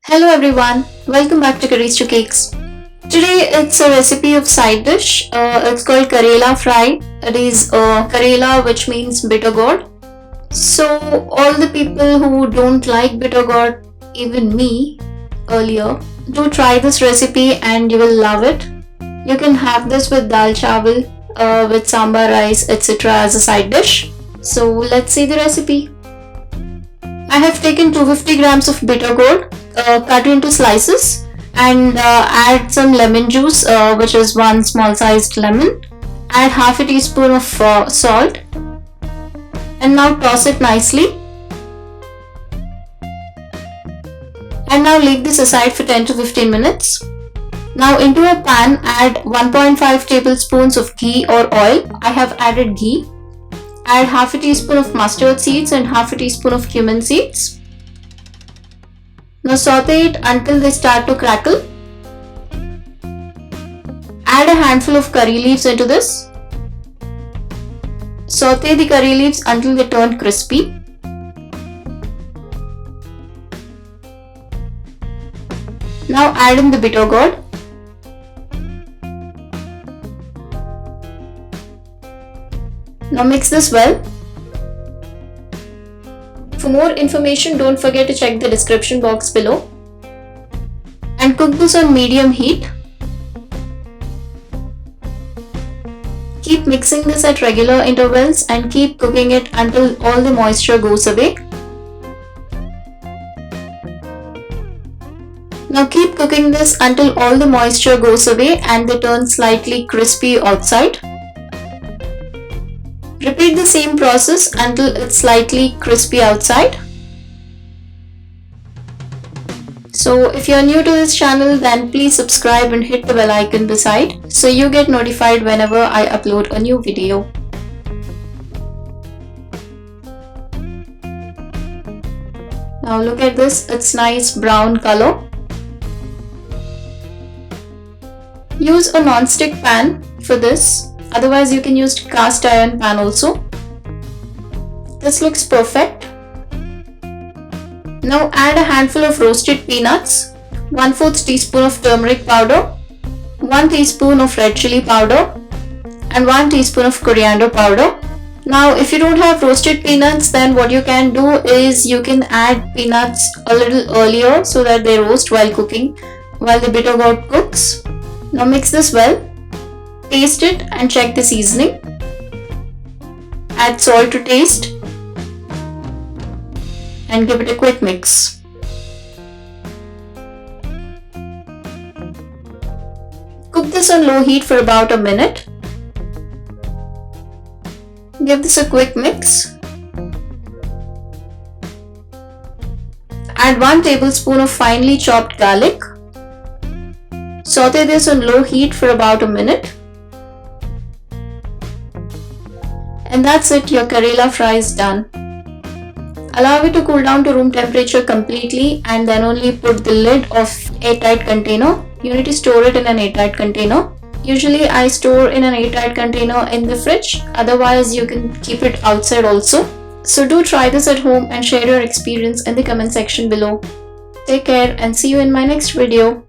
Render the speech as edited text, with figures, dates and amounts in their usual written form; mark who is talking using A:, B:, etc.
A: Hello everyone, welcome back to Curries to Cakes. Today it's a recipe of side dish. It's called Karela fry. It is Karela, which means bitter gourd. So all the people who don't like bitter gourd, even me earlier, do try this recipe and you will love it. You can have this with dal chawal, with sambar rice, etc. as a side dish. So let's see the recipe. I have taken 250 grams of bitter gourd, cut into slices, and add some lemon juice, which is one small sized lemon. Add half a teaspoon of salt, and now toss it nicely. And now leave this aside for 10 to 15 minutes. Now into a pan add 1.5 tablespoons of ghee or oil. I have added ghee. Add half a teaspoon of mustard seeds and half a teaspoon of cumin seeds. Now saute it until they start to crackle. Add a handful of curry leaves into this. Saute the curry leaves until they turn crispy. Now add in the bitter gourd. Now mix this well. For more information, don't forget to check the description box below. And cook this on medium heat. Keep mixing this at regular intervals and keep cooking it until all the moisture goes away. Now keep cooking this until all the moisture goes away and they turn slightly crispy outside. Repeat the same process until it's slightly crispy outside. So if you're new to this channel, then please subscribe and hit the bell icon beside so you get notified whenever I upload a new video. Now look at this, it's nice brown color. Use a non-stick pan for this. Otherwise, you can use cast iron pan also. This looks perfect. Now add a handful of roasted peanuts, 1/4 teaspoon of turmeric powder, 1 teaspoon of red chilli powder, and 1 teaspoon of coriander powder. Now if you don't have roasted peanuts, then what you can do is you can add peanuts a little earlier so that they roast while cooking, while the bitter gourd cooks. Now mix this well. Taste it and check the seasoning. Add salt to taste and give it a quick mix. Cook this on low heat for about a minute. Give this a quick mix. Add 1 tablespoon of finely chopped garlic. Saute this on low heat for about a minute. And that's it, your Karela fry is done. Allow it to cool down to room temperature completely and then only put the lid of airtight container. You need to store it in an airtight container. Usually I store in an airtight container in the fridge, otherwise you can keep it outside also. So do try this at home and share your experience in the comment section below. Take care and see you in my next video.